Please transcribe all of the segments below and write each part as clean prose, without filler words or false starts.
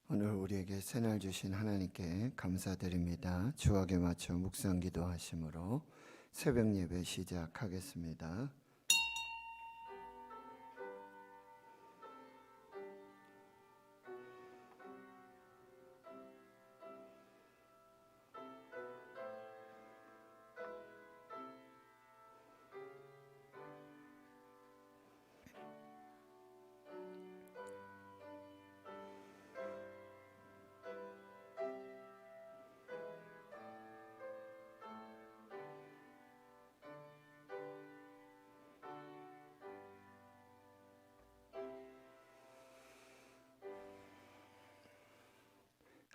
오늘 우리에게 새날 주신 하나님께 감사드립니다. 주억에 맞춰 묵상 기도하심으로 새벽 예배 시작하겠습니다.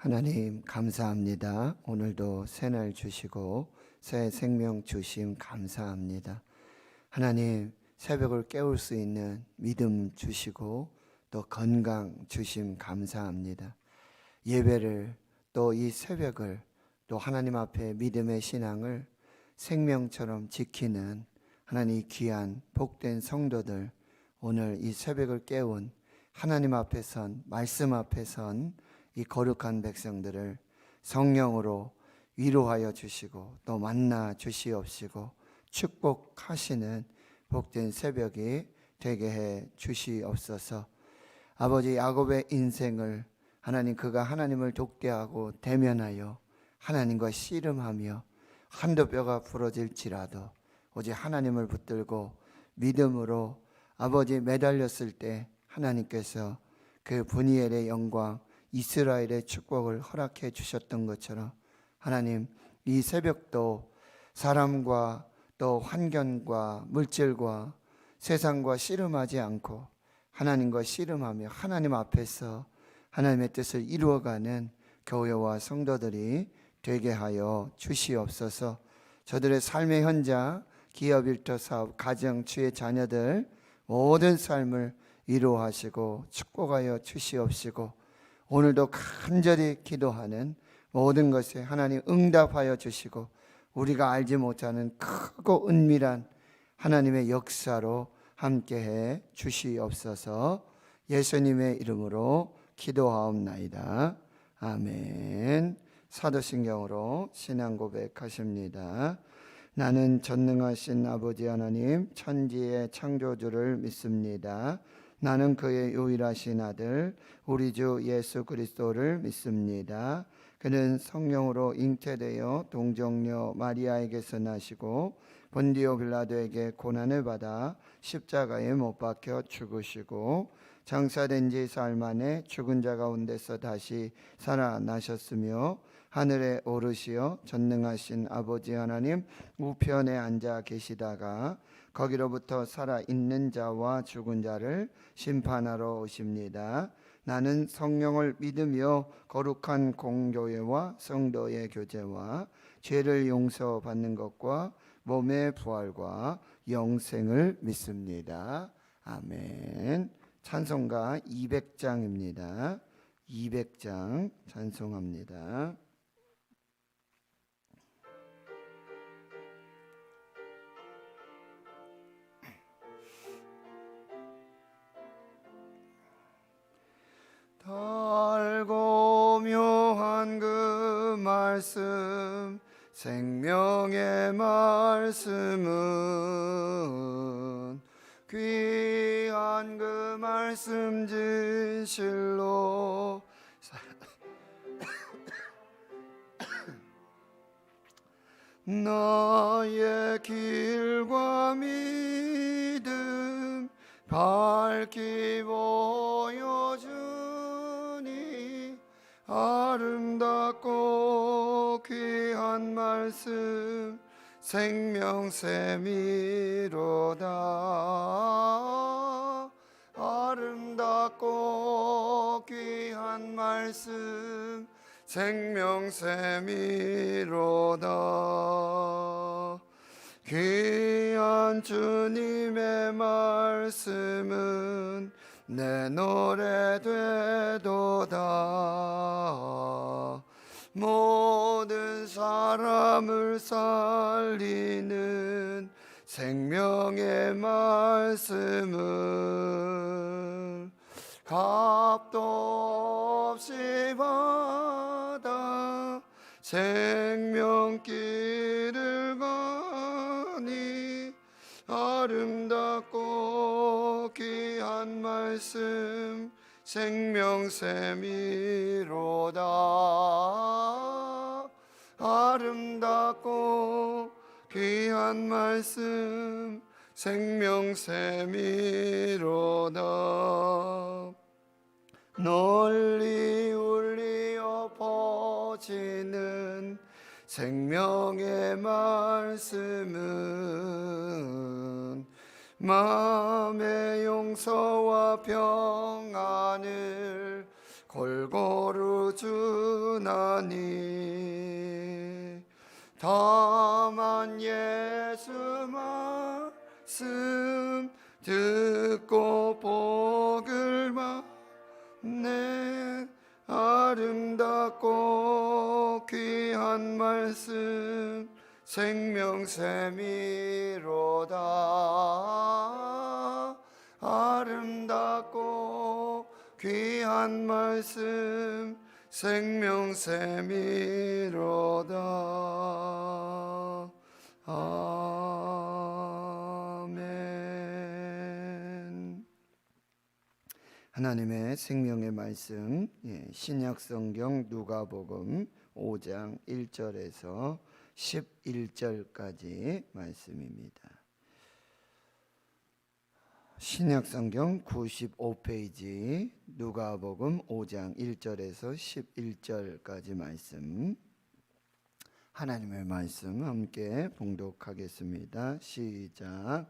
하나님 감사합니다. 오늘도 새날 주시고 새 생명 주심 감사합니다. 하나님 새벽을 깨울 수 있는 믿음 주시고 또 건강 주심 감사합니다. 예배를 또 이 새벽을 또 하나님 앞에 믿음의 신앙을 생명처럼 지키는 하나님 귀한 복된 성도들, 오늘 이 새벽을 깨운 하나님 앞에 선 말씀 앞에 선 이 거룩한 백성들을 성령으로 위로하여 주시고 또 만나 주시옵시고 축복하시는 복된 새벽이 되게 해 주시옵소서. 아버지, 야곱의 인생을 하나님, 그가 하나님을 독대하고 대면하여 하나님과 씨름하며 한도 뼈가 부러질지라도 오직 하나님을 붙들고 믿음으로 아버지 매달렸을 때 하나님께서 그 브니엘의 영광, 이스라엘의 축복을 허락해 주셨던 것처럼 하나님, 이 새벽도 사람과 또 환경과 물질과 세상과 씨름하지 않고 하나님과 씨름하며 하나님 앞에서 하나님의 뜻을 이루어가는 교회와 성도들이 되게 하여 주시옵소서. 저들의 삶의 현장, 기업 일터 사업, 가정, 주의 자녀들 모든 삶을 위로하시고 축복하여 주시옵시고 오늘도 간절히 기도하는 모든 것에 하나님 응답하여 주시고 우리가 알지 못하는 크고 은밀한 하나님의 역사로 함께해 주시옵소서. 예수님의 이름으로 기도하옵나이다. 아멘. 사도신경으로 신앙 고백하십니다. 나는 전능하신 아버지 하나님 천지의 창조주를 믿습니다. 나는 그의 유일하신 아들 우리 주 예수 그리스도를 믿습니다. 그는 성령으로 잉태되어 동정녀 마리아에게서 나시고 본디오 빌라도에게 고난을 받아 십자가에 못 박혀 죽으시고 장사된 지 사흘 만에 죽은 자 가운데서 다시 살아나셨으며 하늘에 오르시어 전능하신 아버지 하나님 우편에 앉아 계시다가 거기로부터 살아있는 자와 죽은 자를 심판하러 오십니다. 나는 성령을 믿으며 거룩한 공교회와 성도의 교제와 죄를 용서받는 것과 몸의 부활과 영생을 믿습니다. 아멘. 찬송가 200장입니다. 200장 찬송합니다. 달고 묘한 그 말씀, 생명의 말씀은 귀한 그 말씀 진실로 나의 길과 믿음 밝히 보여주니 아름답고 귀한 말씀 생명샘이로다. 아름답고 귀한 말씀 생명샘이로다. 귀한 주님의 말씀은 내 노래 되도다. 모든 사람을 살리는 생명의 말씀을 값도 없이 받아 생명길을 가니 아름답고 귀한 말씀 생명샘이로다. 아름답고 귀한 말씀 생명샘이로다. 널리 울리어 퍼지는 생명의 말씀은 마음의 용서와 평안을 골고루 주나니 다만 예수 말씀 듣고 복을 받네. 아름답고 귀한 말씀 생명샘이로다. 아름답고 귀한 말씀 생명샘이로다. 아멘. 하나님의 생명의 말씀, 신약성경 누가복음 5장 1절에서 11절까지 말씀입니다. 신약성경 95페이지 누가복음 5장 1절에서 11절까지 말씀, 하나님의 말씀 함께 봉독하겠습니다. 시작.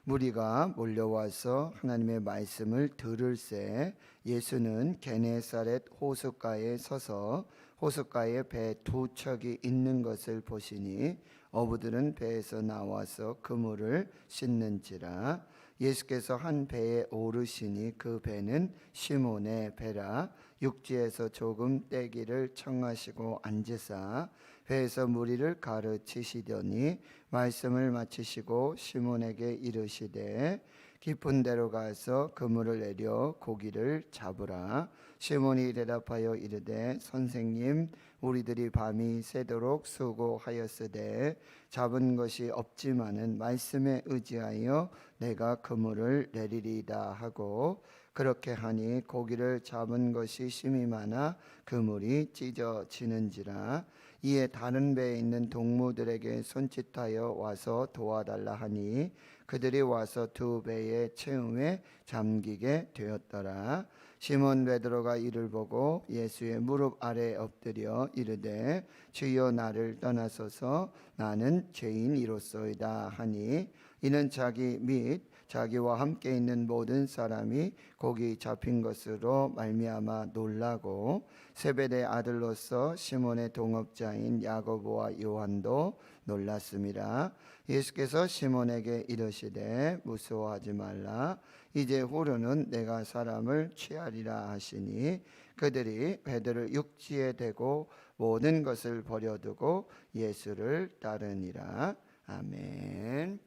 무리가 몰려와서 하나님의 말씀을 들을새 예수는 게네사렛 호숫가에 서서 호숫가에 배 두 척이 있는 것을 보시니 어부들은 배에서 나와서 그물을 씻는지라. 예수께서 한 배에 오르시니 그 배는 시몬의 배라. 육지에서 조금 떼기를 청하시고 앉으사 배에서 무리를 가르치시더니 말씀을 마치시고 시몬에게 이르시되 깊은 데로 가서 그물을 내려 고기를 잡으라. 시몬이 대답하여 이르되 선생님, 우리들이 밤이 새도록 수고하였으되 잡은 것이 없지만은 말씀에 의지하여 내가 그물을 내리리이다 하고, 그렇게 하니 고기를 잡은 것이 심히 많아 그물이 찢어지는지라. 이에 다른 배에 있는 동무들에게 손짓하여 와서 도와달라 하니 그들이 와서 두 배의 채움에 잠기게 되었더라. 시몬 베드로가 이를 보고 예수의 무릎 아래 엎드려 이르되 주여 나를 떠나소서 나는 죄인이로소이다 하니, 이는 자기 및 자기와 함께 있는 모든 사람이 고기 잡힌 것으로 말미암아 놀라고 세베대 아들로서 시몬의 동업자인 야고보와 요한도 놀랐음이라. 예수께서 시몬에게 이르시되 무서워하지 말라. 이제 후로는 내가 사람을 취하리라 하시니 그들이 배들을 육지에 대고 모든 것을 버려두고 예수를 따르니라. 아멘.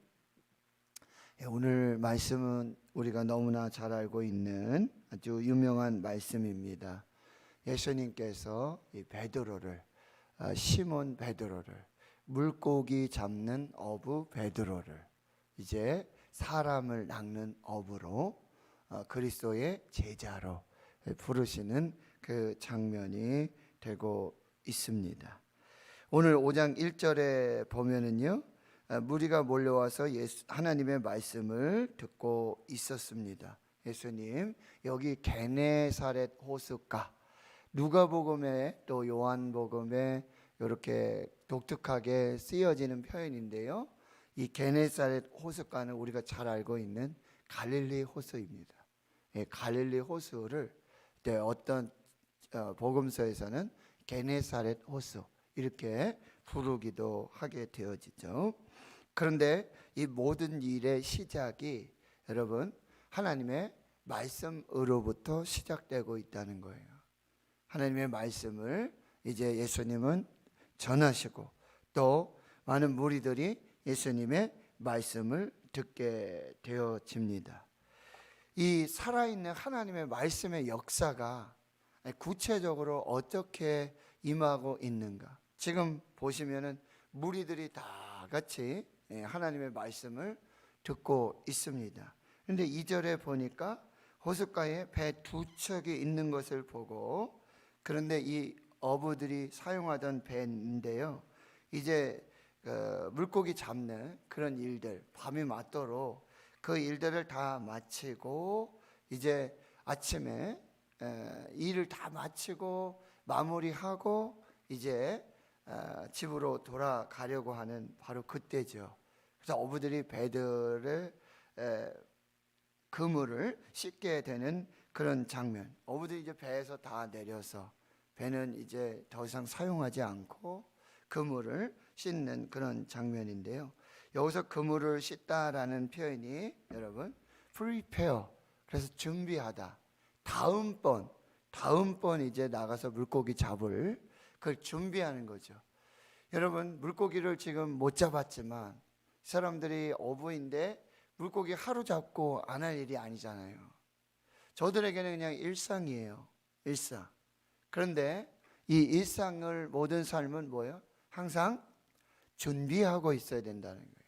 오늘 말씀은 우리가 너무나 잘 알고 있는 아주 유명한 말씀입니다. 예수님께서 이 베드로를, 시몬 베드로를, 물고기 잡는 어부 베드로를 이제 사람을 낚는 어부로, 그리스도의 제자로 부르시는 그 장면이 되고 있습니다. 오늘 5장 1절에 보면은요, 무리가 몰려와서 하나님의 말씀을 듣고 있었습니다. 예수님, 여기 게네사렛 호숫가, 누가복음에 또 요한복음에 이렇게 독특하게 쓰여지는 표현인데요, 이 게네사렛 호숫가는 우리가 잘 알고 있는 갈릴리 호수입니다. 갈릴리 호수를 어떤 복음서에서는 게네사렛 호수 이렇게 부르기도 하게 되어지죠. 그런데 이 모든 일의 시작이 여러분 하나님의 말씀으로부터 시작되고 있다는 거예요. 하나님의 말씀을 이제 예수님은 전하시고 또 많은 무리들이 예수님의 말씀을 듣게 되어집니다. 이 살아있는 하나님의 말씀의 역사가 구체적으로 어떻게 임하고 있는가. 지금 보시면은 무리들이 다 같이 하나님의 말씀을 듣고 있습니다. 그런데 2절에 보니까 호숫가에 배 두 척이 있는 것을 보고, 그런데 이 어부들이 사용하던 배인데요, 이제 물고기 잡는 그런 일들, 밤이 맞도록 그 일들을 다 마치고 이제 아침에 일을 다 마치고 마무리하고 이제 집으로 돌아가려고 하는 바로 그때죠. 그래서 어부들이 배들을 그물을 씻게 되는 그런 장면. 어부들이 이제 배에서 다 내려서 배는 이제 더 이상 사용하지 않고 그물을 씻는 그런 장면인데요. 여기서 그물을 씻다라는 표현이 여러분 prepare, 그래서 준비하다. 다음번 이제 나가서 물고기 잡을 그걸 준비하는 거죠. 여러분 물고기를 지금 못 잡았지만 사람들이 어부인데 물고기 하루 잡고 안 할 일이 아니잖아요. 저들에게는 그냥 일상이에요. 일상. 그런데 이 일상을 모든 삶은 뭐예요? 항상 준비하고 있어야 된다는 거예요.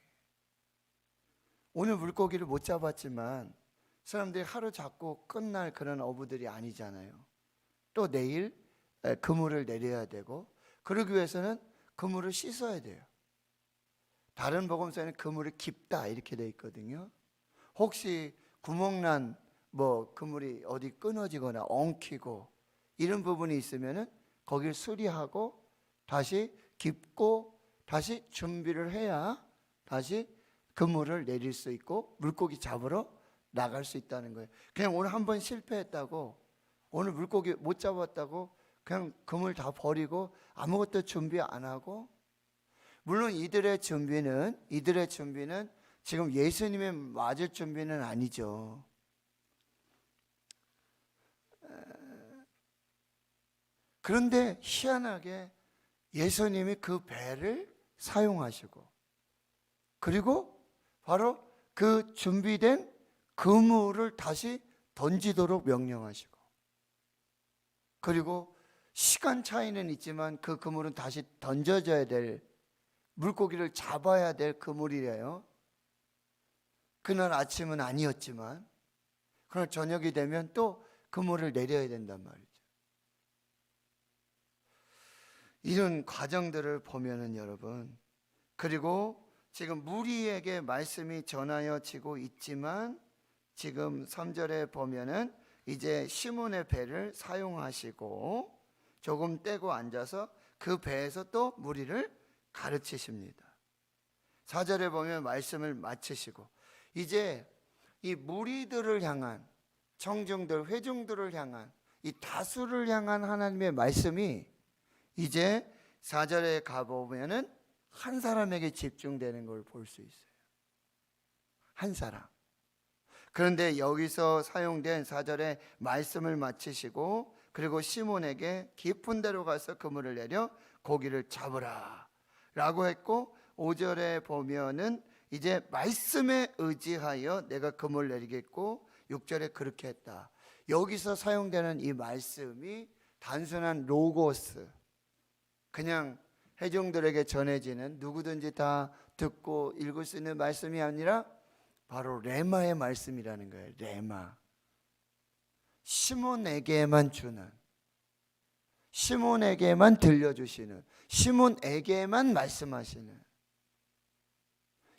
오늘 물고기를 못 잡았지만 사람들이 하루 잡고 끝날 그런 어부들이 아니잖아요. 또 내일 그물을 내려야 되고, 그러기 위해서는 그물을 씻어야 돼요. 다른 복음서에는 그물이 깊다 이렇게 돼 있거든요. 혹시 구멍난 그물이 어디 끊어지거나 엉키고 이런 부분이 있으면은 거기를 수리하고 다시 깊고 다시 준비를 해야 다시 그물을 내릴 수 있고 물고기 잡으러 나갈 수 있다는 거예요. 그냥 오늘 한번 실패했다고, 오늘 물고기 못 잡았다고 그냥 그물 다 버리고 아무것도 준비 안 하고, 물론 이들의 준비는 지금 예수님의 맞을 준비는 아니죠. 그런데 희한하게 예수님이 그 배를 사용하시고, 그리고 바로 그 준비된 그물을 다시 던지도록 명령하시고, 그리고 시간 차이는 있지만 그 그물은 다시 던져져야 될, 물고기를 잡아야 될 그물이래요. 그날 아침은 아니었지만 그날 저녁이 되면 또 그물을 내려야 된단 말이죠. 이런 과정들을 보면은 여러분, 그리고 지금 무리에게 말씀이 전하여지고 있지만 지금 3절에 보면은 이제 시몬의 배를 사용하시고 조금 떼고 앉아서 그 배에서 또 무리를 가르치십니다. 4절에 보면 말씀을 마치시고 이제 이 무리들을 향한, 청중들, 회중들을 향한, 이 다수를 향한 하나님의 말씀이 이제 4절에 가보면은 한 사람에게 집중되는 걸 볼 수 있어요. 한 사람. 그런데 여기서 사용된 4절에 말씀을 마치시고 그리고 시몬에게 깊은 데로 가서 그물을 내려 고기를 잡으라 라고 했고, 5절에 보면은 이제 말씀에 의지하여 내가 그물을 내리겠고, 6절에 그렇게 했다. 여기서 사용되는 이 말씀이 단순한 로고스, 그냥 회중들에게 전해지는 누구든지 다 듣고 읽을 수 있는 말씀이 아니라 바로 레마의 말씀이라는 거예요. 레마. 시몬에게만 주는, 시몬에게만 들려주시는, 시몬에게만 말씀하시는,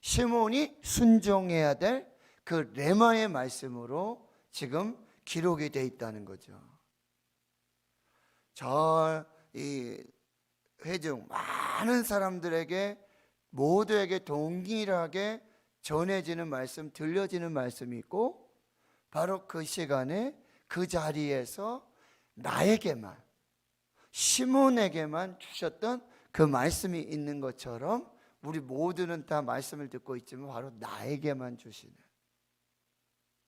시몬이 순종해야 될 그 레마의 말씀으로 지금 기록이 되어 있다는 거죠. 이 회중 많은 사람들에게 모두에게 동일하게 전해지는 말씀, 들려지는 말씀이 있고, 바로 그 시간에 그 자리에서 나에게만, 시몬에게만 주셨던 그 말씀이 있는 것처럼 우리 모두는 다 말씀을 듣고 있지만 바로 나에게만 주시는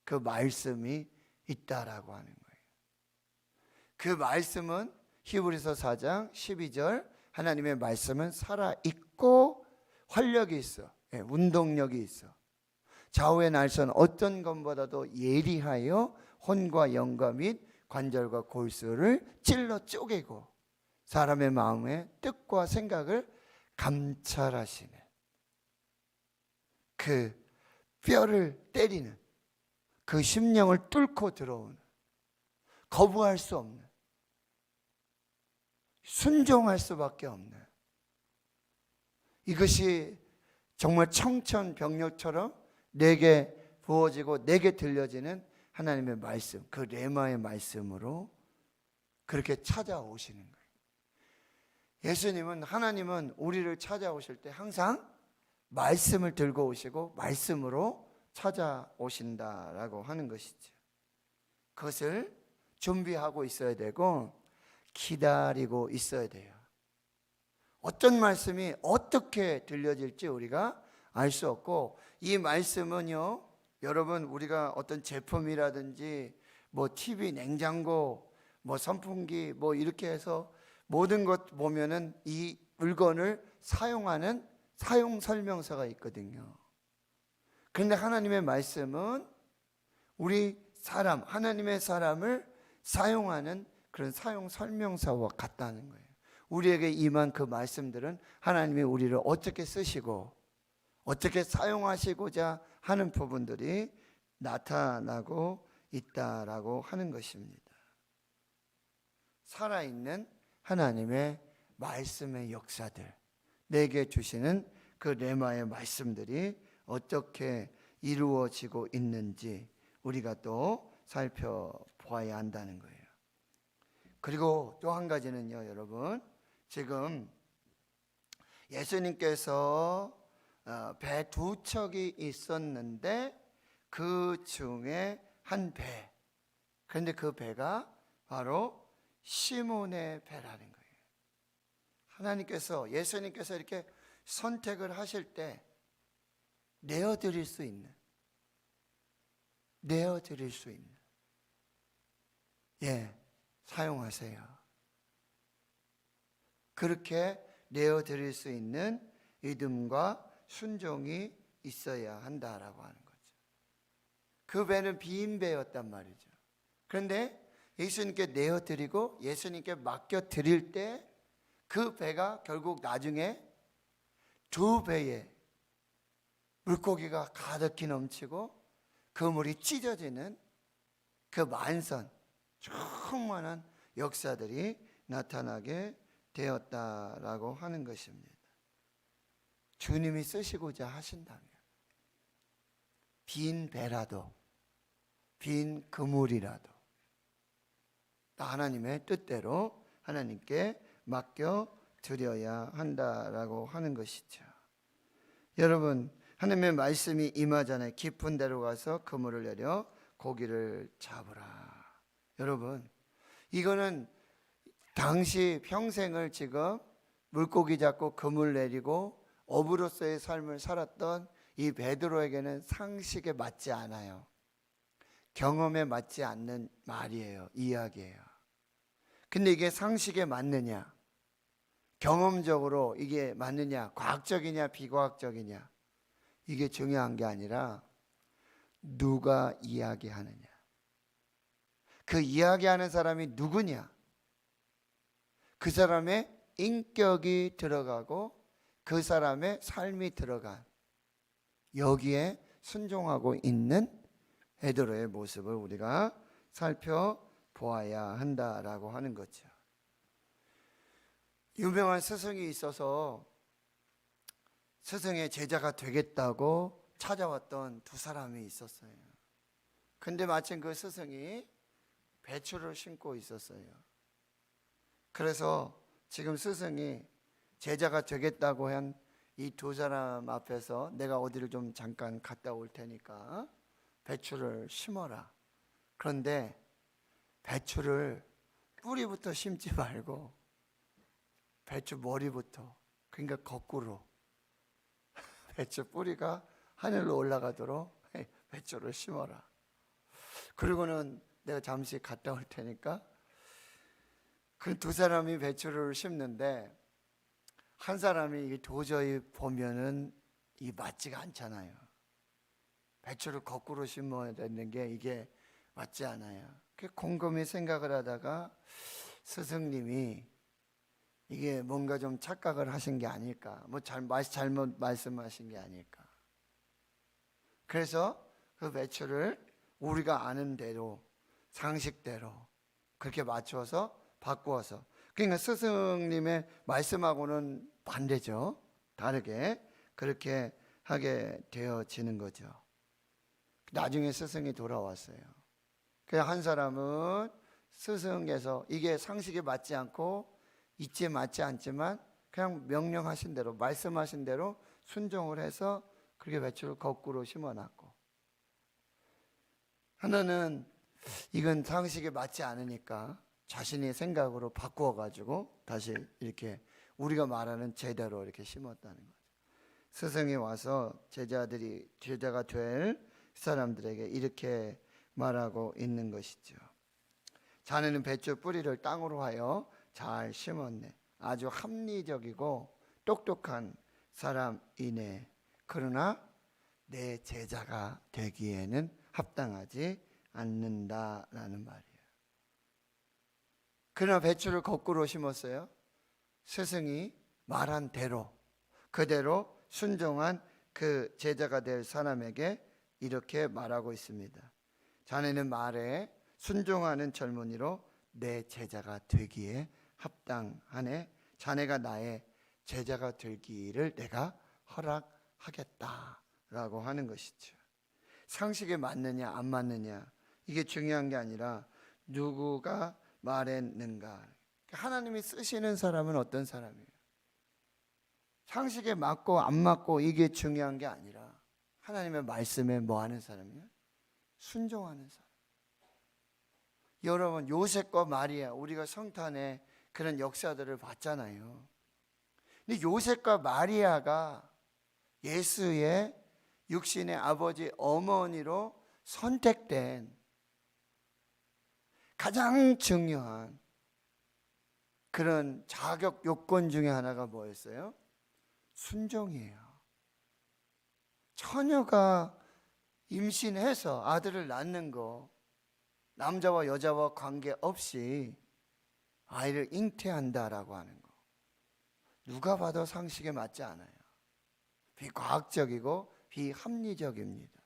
그 말씀이 있다라고 하는 거예요. 그 말씀은 히브리서 4장 12절, 하나님의 말씀은 살아있고 활력이 있어, 운동력이 있어. 좌우의 날선 어떤 것보다도 예리하여 혼과 영과 및 관절과 골수를 찔러 쪼개고 사람의 마음의 뜻과 생각을 감찰하시는, 그 뼈를 때리는, 그 심령을 뚫고 들어오는, 거부할 수 없는, 순종할 수밖에 없는, 이것이 정말 청천벽력처럼 내게 부어지고 내게 들려지는 하나님의 말씀, 그 레마의 말씀으로 그렇게 찾아오시는 거예요. 예수님은, 하나님은 우리를 찾아오실 때 항상 말씀을 들고 오시고 말씀으로 찾아오신다라고 하는 것이죠. 그것을 준비하고 있어야 되고 기다리고 있어야 돼요. 어떤 말씀이 어떻게 들려질지 우리가 알 수 없고, 이 말씀은요, 여러분, 우리가 어떤 제품이라든지 뭐 TV, 냉장고, 뭐 선풍기, 뭐 이렇게 해서 모든 것 보면은 이 물건을 사용하는 사용 설명서가 있거든요. 그런데 하나님의 말씀은 우리 사람, 하나님의 사람을 사용하는 그런 사용 설명서와 같다는 거예요. 우리에게 임한 그 말씀들은 하나님이 우리를 어떻게 쓰시고 어떻게 사용하시고자 하는 부분들이 나타나고 있다라고 하는 것입니다. 살아있는 하나님의 말씀의 역사들, 내게 주시는 그 레마의 말씀들이 어떻게 이루어지고 있는지 우리가 또 살펴보아야 한다는 거예요. 그리고 또 한 가지는요, 여러분, 지금 예수님께서 배 두 척이 있었는데 그 중에 한 배, 그런데 그 배가 바로 시몬의 배라는 거예요. 하나님께서, 예수님께서 이렇게 선택을 하실 때 내어드릴 수 있는, 사용하세요. 그렇게 내어드릴 수 있는 믿음과 순종이 있어야 한다라고 하는 거죠. 그 배는 빈 배였단 말이죠. 그런데 예수님께 내어드리고 예수님께 맡겨드릴 때 그 배가 결국 나중에 두 배의 물고기가 가득히 넘치고 그 물이 찢어지는 그 만선, 충만한 역사들이 나타나게 되었다라고 하는 것입니다. 주님이 쓰시고자 하신다면 빈 배라도, 빈 그물이라도 하나님의 뜻대로 하나님께 맡겨 드려야 한다라고 하는 것이죠. 여러분, 하나님의 말씀이 임하잖아요. 깊은 데로 가서 그물을 내려 고기를 잡으라. 여러분, 이거는 당시 평생을 지금 물고기 잡고 그물 내리고 어부로서의 삶을 살았던 이 베드로에게는 상식에 맞지 않아요. 경험에 맞지 않는 말이에요. 이야기예요. 근데 이게 상식에 맞느냐? 경험적으로 이게 맞느냐? 과학적이냐? 비과학적이냐? 이게 중요한 게 아니라 누가 이야기하느냐? 그 이야기하는 사람이 누구냐? 그 사람의 인격이 들어가고 그 사람의 삶이 들어간, 여기에 순종하고 있는 베드로의 모습을 우리가 살펴보아야 한다라고 하는 거죠. 유명한 스승이 있어서 스승의 제자가 되겠다고 찾아왔던 두 사람이 있었어요. 근데 마침 그 스승이 배추를 심고 있었어요. 그래서 지금 스승이 제자가 되겠다고 한 이 두 사람 앞에서 내가 어디를 좀 잠깐 갔다 올 테니까 배추를 심어라. 그런데 배추를 뿌리부터 심지 말고 배추 머리부터, 그러니까 거꾸로 배추 뿌리가 하늘로 올라가도록 배추를 심어라. 그리고는 내가 잠시 갔다 올 테니까. 그 두 사람이 배추를 심는데 한 사람이 도저히 보면은 이 맞지가 않잖아요. 배추를 거꾸로 심어야 되는 게 이게 맞지 않아요. 곰곰이 생각을 하다가 스승님이 이게 뭔가 좀 착각을 하신 게 아닐까, 뭐 잘못 말씀하신 게 아닐까. 그래서 그 배추를 우리가 아는 대로, 상식대로 그렇게 맞춰서 바꾸어서, 그러니까 스승님의 말씀하고는 반대죠. 다르게 그렇게 하게 되어지는 거죠. 나중에 스승이 돌아왔어요. 그래서 한 사람은 스승께서 이게 상식에 맞지 않고 이치에 맞지 않지만 그냥 명령하신 대로, 말씀하신 대로 순종을 해서 그렇게 배추를 거꾸로 심어놨고, 하나는 이건 상식에 맞지 않으니까 자신의 생각으로 바꾸어가지고 다시 이렇게 우리가 말하는 제대로 이렇게 심었다는 거죠. 스승이 와서 제자가 될 사람들에게 이렇게 말하고 있는 것이죠. 자네는 배추 뿌리를 땅으로 하여 잘 심었네. 아주 합리적이고 똑똑한 사람이네. 그러나 내 제자가 되기에는 합당하지 않는다라는 말이에요. 그러나 배추를 거꾸로 심었어요. 스승이 말한 대로, 그대로 순종한 그 제자가 될 사람에게 이렇게 말하고 있습니다. 자네는 말에 순종하는 젊은이로 내 제자가 되기에 합당하네. 자네가 나의 제자가 되기를 내가 허락하겠다라고 하는 것이죠. 상식에 맞느냐 안 맞느냐 이게 중요한 게 아니라 누구가 말했는가. 하나님이 쓰시는 사람은 어떤 사람이에요? 상식에 맞고 안 맞고 이게 중요한 게 아니라 하나님의 말씀에 뭐 하는 사람이에요? 순종하는 사람. 여러분, 요셉과 마리아, 우리가 성탄에 그런 역사들을 봤잖아요. 근데 요셉과 마리아가 예수의 육신의 아버지 어머니로 선택된 가장 중요한 그런 자격 요건 중에 하나가 뭐였어요? 순종이에요. 처녀가 임신해서 아들을 낳는 거, 남자와 여자와 관계없이 아이를 잉태한다라고 하는 거, 누가 봐도 상식에 맞지 않아요. 비과학적이고 비합리적입니다.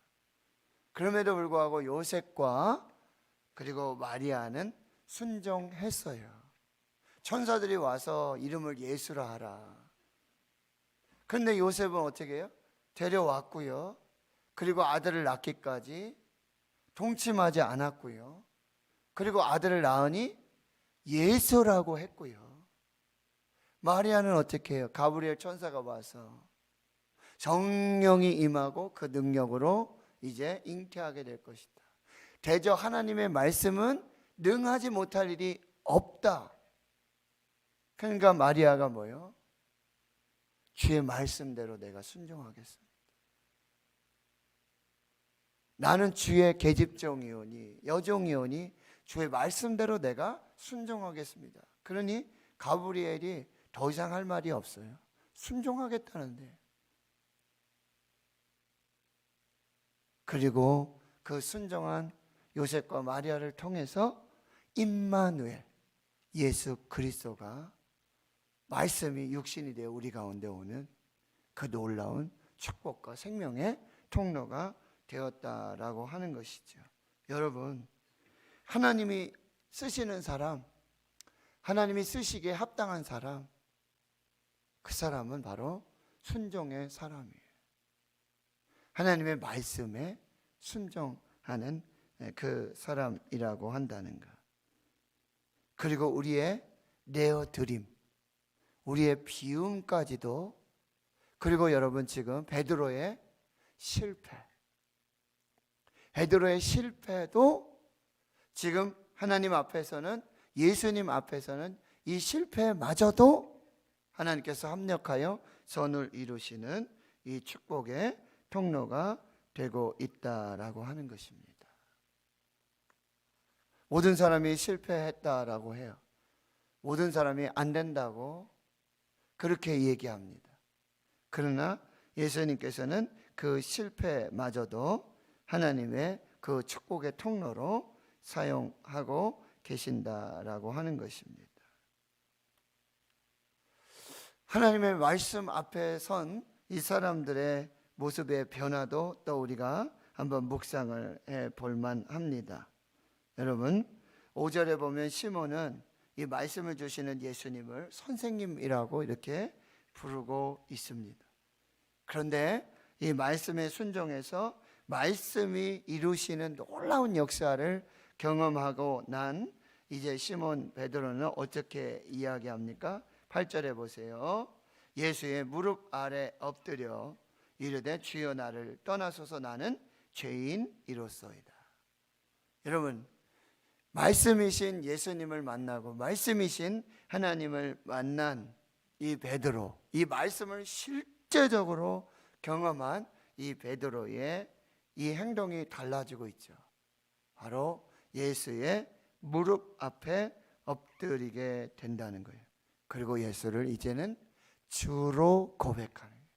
그럼에도 불구하고 요셉과 그리고 마리아는 순종했어요. 천사들이 와서 이름을 예수라 하라. 그런데 요셉은 어떻게 해요? 데려왔고요. 그리고 아들을 낳기까지 동침하지 않았고요. 그리고 아들을 낳으니 예수라고 했고요. 마리아는 어떻게 해요? 가브리엘 천사가 와서 성령이 임하고 그 능력으로 이제 잉태하게 될 것이다. 대저 하나님의 말씀은 능하지 못할 일이 없다. 그러니까 마리아가 뭐예요? 주의 말씀대로 내가 순종하겠습니다. 나는 주의 계집종이오니 여종이오니 주의 말씀대로 내가 순종하겠습니다. 그러니 가브리엘이 더 이상 할 말이 없어요. 순종하겠다는데. 그리고 그 순종한 요셉과 마리아를 통해서 임마누엘, 예수 그리스도가 말씀이 육신이 되어 우리 가운데 오는 그 놀라운 축복과 생명의 통로가 되었다라고 하는 것이죠. 여러분, 하나님이 쓰시는 사람, 하나님이 쓰시기에 합당한 사람, 그 사람은 바로 순종의 사람이에요. 하나님의 말씀에 순종하는 그 사람이라고 한다는 것. 그리고 우리의 내어드림, 우리의 비움까지도, 그리고 여러분 지금 베드로의 실패도 지금 하나님 앞에서는, 예수님 앞에서는 이 실패마저도 하나님께서 합력하여 선을 이루시는 이 축복의 통로가 되고 있다라고 하는 것입니다. 모든 사람이 실패했다라고 해요. 모든 사람이 안 된다고 그렇게 얘기합니다. 그러나 예수님께서는 그 실패마저도 하나님의 그 축복의 통로로 사용하고 계신다라고 하는 것입니다. 하나님의 말씀 앞에 선 이 사람들의 모습의 변화도 또 우리가 한번 묵상을 해 볼만 합니다. 여러분 5절에 보면 시몬은 이 말씀을 주시는 예수님을 선생님이라고 이렇게 부르고 있습니다. 그런데 이 말씀에 순종해서 말씀이 이루시는 놀라운 역사를 경험하고 난 이제 시몬 베드로는 어떻게 이야기합니까? 8절에 보세요. 예수의 무릎 아래 엎드려 이르되 주여 나를 떠나소서 나는 죄인이로소이다. 여러분 말씀이신 예수님을 만나고 말씀이신 하나님을 만난 이 베드로, 이 말씀을 실제적으로 경험한 이 베드로의 이 행동이 달라지고 있죠. 바로 예수의 무릎 앞에 엎드리게 된다는 거예요. 그리고 예수를 이제는 주로 고백하는 거예요.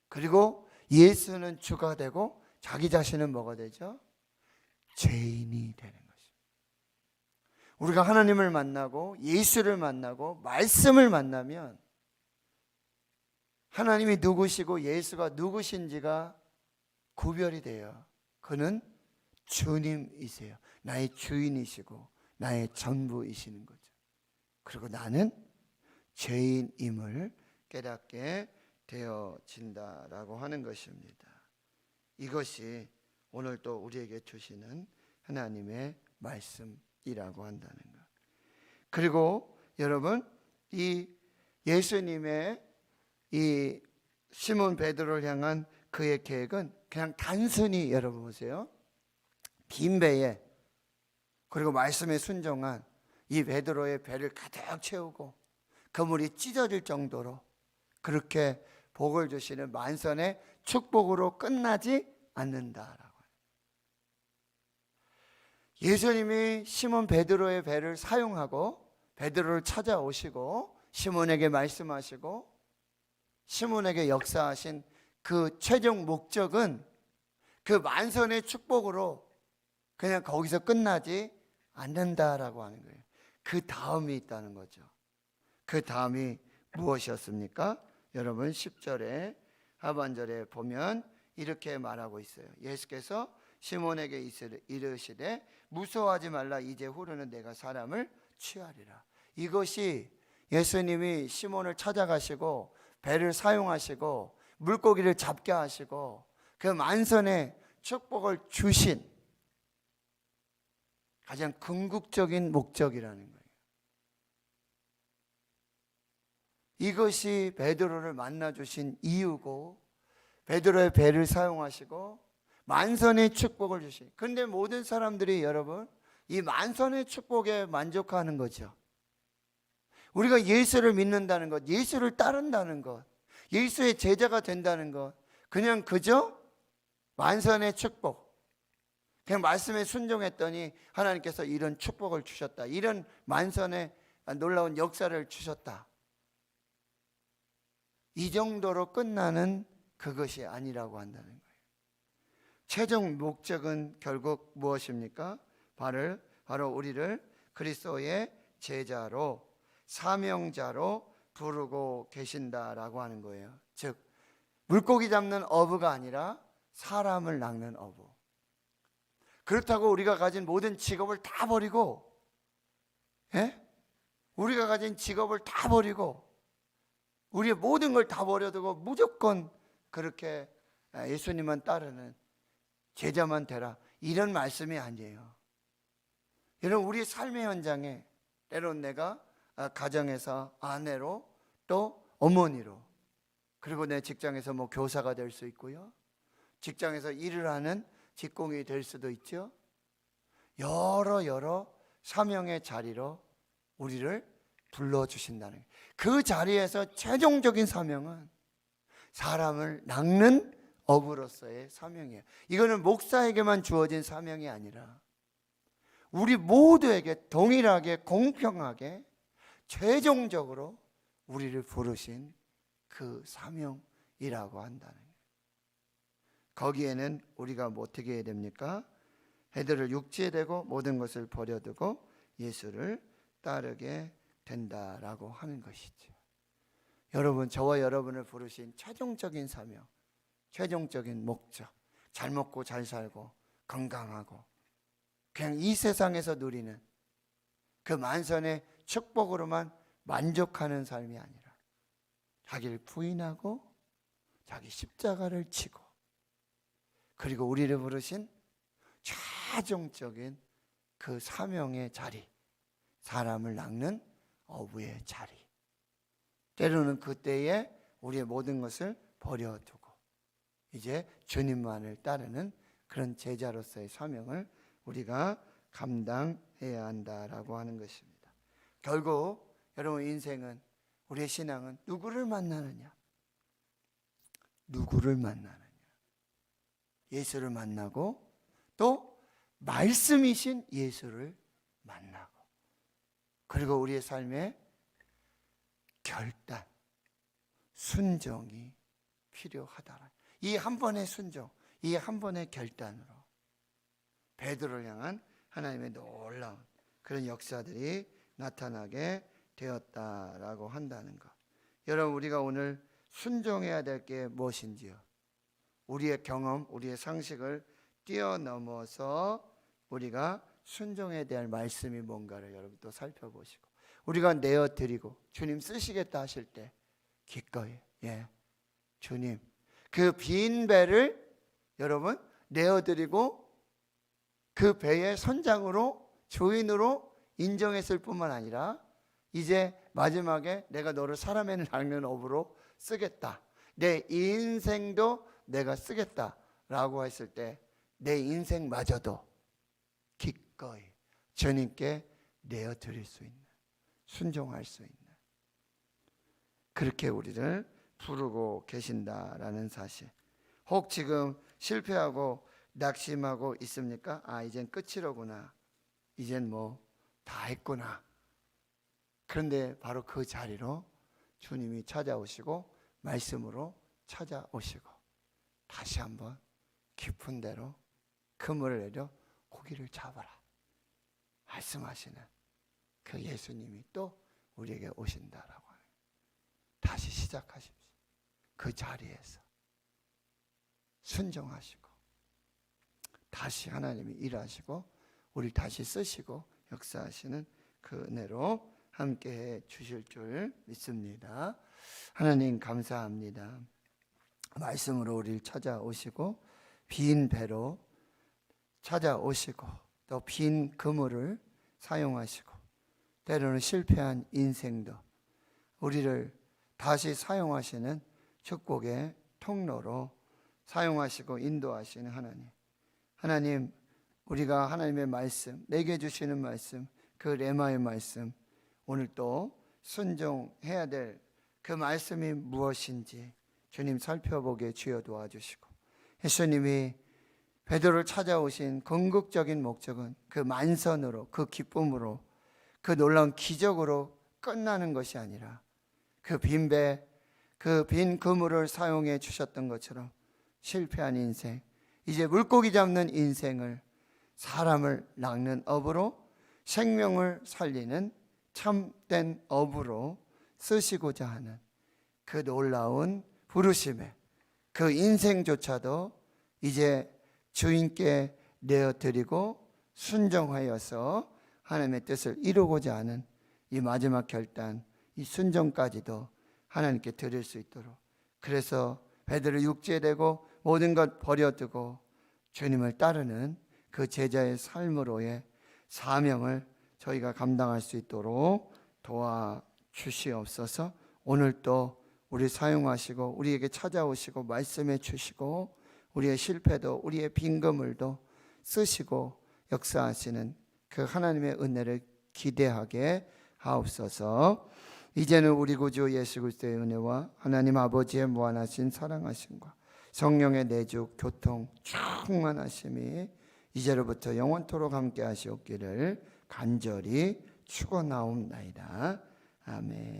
그리고 예수는 주가 되고 자기 자신은 뭐가 되죠? 죄인이 되는 것입니다. 우리가 하나님을 만나고 예수를 만나고 말씀을 만나면 하나님이 누구시고 예수가 누구신지가 구별이 돼요. 그는 주님이세요. 나의 주인이시고 나의 전부이시는 거죠. 그리고 나는 죄인임을 깨닫게 되어진다라고 하는 것입니다. 이것이 오늘 또 우리에게 주시는 하나님의 말씀이라고 한다는 것. 그리고 여러분 이 예수님의 이 시몬 베드로를 향한 그의 계획은 그냥 단순히 여러분 보세요. 빈 배에 그리고 말씀에 순종한 이 베드로의 배를 가득 채우고 그물이 찢어질 정도로 그렇게 복을 주시는 만선의 축복으로 끝나지 않는다라고. 예수님이 시몬 베드로의 배를 사용하고 베드로를 찾아오시고 시몬에게 말씀하시고 시몬에게 역사하신 그 최종 목적은 그 만선의 축복으로 그냥 거기서 끝나지 않는다라고 하는 거예요. 그 다음이 있다는 거죠. 그 다음이 무엇이었습니까? 여러분 10절에 하반절에 보면 이렇게 말하고 있어요. 예수께서 시몬에게 이르시되 무서워하지 말라. 이제 후로는 내가 사람을 취하리라. 이것이 예수님이 시몬을 찾아가시고 배를 사용하시고 물고기를 잡게 하시고 그 만선의 축복을 주신 가장 궁극적인 목적이라는 거예요. 이것이 베드로를 만나 주신 이유고 베드로의 배를 사용하시고 만선의 축복을 주신. 그런데 모든 사람들이 여러분 이 만선의 축복에 만족하는 거죠. 우리가 예수를 믿는다는 것, 예수를 따른다는 것, 예수의 제자가 된다는 것, 그냥 그저 만선의 축복, 그냥 말씀에 순종했더니 하나님께서 이런 축복을 주셨다, 이런 만선의 놀라운 역사를 주셨다, 이 정도로 끝나는 그것이 아니라고 한다는 거예요. 최종 목적은 결국 무엇입니까? 바로 우리를 그리스도의 제자로, 사명자로 부르고 계신다라고 하는 거예요. 즉 물고기 잡는 어부가 아니라 사람을 낚는 어부. 그렇다고 우리가 가진 모든 직업을 다 버리고, 우리가 가진 직업을 다 버리고 우리의 모든 걸 다 버려두고 무조건 그렇게 예수님만 따르는 제자만 되라, 이런 말씀이 아니에요. 여러분 우리 삶의 현장에 때론 내가 가정에서 아내로 또 어머니로, 그리고 내 직장에서 뭐 교사가 될 수 있고요, 직장에서 일을 하는 직공이 될 수도 있죠. 여러 사명의 자리로 우리를 불러주신다는, 그 자리에서 최종적인 사명은 사람을 낚는 어부로서의 사명이에요. 이거는 목사에게만 주어진 사명이 아니라 우리 모두에게 동일하게 공평하게 최종적으로 우리를 부르신 그 사명이라고 한다는 거예요. 거기에는 우리가 뭐 어떻게 해야 됩니까? 베드로를 육지에 대고 모든 것을 버려두고 예수를 따르게 된다라고 하는 것이죠. 여러분, 저와 여러분을 부르신 최종적인 사명, 최종적인 목적, 잘 먹고 잘 살고 건강하고 그냥 이 세상에서 누리는 그 만선의 축복으로만 만족하는 삶이 아니라 자기를 부인하고 자기 십자가를 지고 그리고 우리를 부르신 최종적인 그 사명의 자리, 사람을 낚는 어부의 자리, 때로는 그때에 우리의 모든 것을 버려두고 이제 주님만을 따르는 그런 제자로서의 사명을 우리가 감당해야 한다라고 하는 것입니다. 결국 여러분, 인생은, 우리의 신앙은 누구를 만나느냐, 누구를 만나느냐, 예수를 만나고 또 말씀이신 예수를 만나고 그리고 우리의 삶에 결단, 순종이 필요하다. 이 한 번의 순종, 이 한 번의 결단으로 베드로를 향한 하나님의 놀라운 그런 역사들이 나타나게 되었다라고 한다는 것. 여러분, 우리가 오늘 순종해야 될 게 무엇인지요? 우리의 경험, 우리의 상식을 뛰어넘어서 우리가 순종해야 될 말씀이 뭔가를 여러분 또 살펴보시고, 우리가 내어드리고 주님 쓰시겠다 하실 때 기꺼이, 주님, 그 빈 배를 여러분 내어드리고 그 배의 선장으로, 주인으로 인정했을 뿐만 아니라 이제 마지막에 내가 너를 사람의 낚는 어부로 쓰겠다, 내 인생도 내가 쓰겠다라고 했을 때 내 인생마저도 기꺼이 주님께 내어드릴 수 있는, 순종할 수 있는, 그렇게 우리를 부르고 계신다라는 사실. 혹 지금 실패하고 낙심하고 있습니까? 이젠 끝이로구나, 이젠 뭐 다 했구나. 그런데 바로 그 자리로 주님이 찾아오시고 말씀으로 찾아오시고 다시 한번 깊은 데로 그물을 내려 고기를 잡아라 말씀하시는 그 예수님이 또 우리에게 오신다라고 하는, 다시 시작하십시오. 그 자리에서 순종하시고 다시 하나님이 일하시고 우리 다시 쓰시고 역사하시는 그 은혜로 함께해 주실 줄 믿습니다. 하나님 감사합니다. 말씀으로 우리를 찾아오시고 빈 배로 찾아오시고 또 빈 그물을 사용하시고 때로는 실패한 인생도 우리를 다시 사용하시는 축복의 통로로 사용하시고 인도하시는 하나님. 하나님, 우리가 하나님의 말씀, 내게 주시는 말씀, 그 레마의 말씀, 오늘 또 순종해야 될 그 말씀이 무엇인지 주님 살펴보게 주여 도와주시고, 예수님이 베드로를 찾아오신 궁극적인 목적은 그 만선으로, 그 기쁨으로, 그 놀라운 기적으로 끝나는 것이 아니라 그 빈 배, 그 빈 그물을 사용해 주셨던 것처럼 실패한 인생, 이제 물고기 잡는 인생을 사람을 낚는 어부로, 생명을 살리는 참된 어부로 쓰시고자 하는 그 놀라운 부르심에 그 인생조차도 이제 주인께 내어드리고 순종하여서 하나님의 뜻을 이루고자 하는 이 마지막 결단, 이 순종까지도 하나님께 드릴 수 있도록, 그래서 베드로 육지에 대고 모든 것 버려두고 주님을 따르는 그 제자의 삶으로의 사명을 저희가 감당할 수 있도록 도와주시옵소서. 오늘 또 우리 사용하시고 우리에게 찾아오시고 말씀해 주시고 우리의 실패도 우리의 빈그물도 쓰시고 역사하시는 그 하나님의 은혜를 기대하게 하옵소서. 이제는 우리 구주 예수 그리스도의 은혜와 하나님 아버지의 무한하신 사랑하심과 성령의 내주 교통 충만하심이 이제로부터 영원토록 함께 하시옵기를 간절히 축원하옵나이다. 아멘.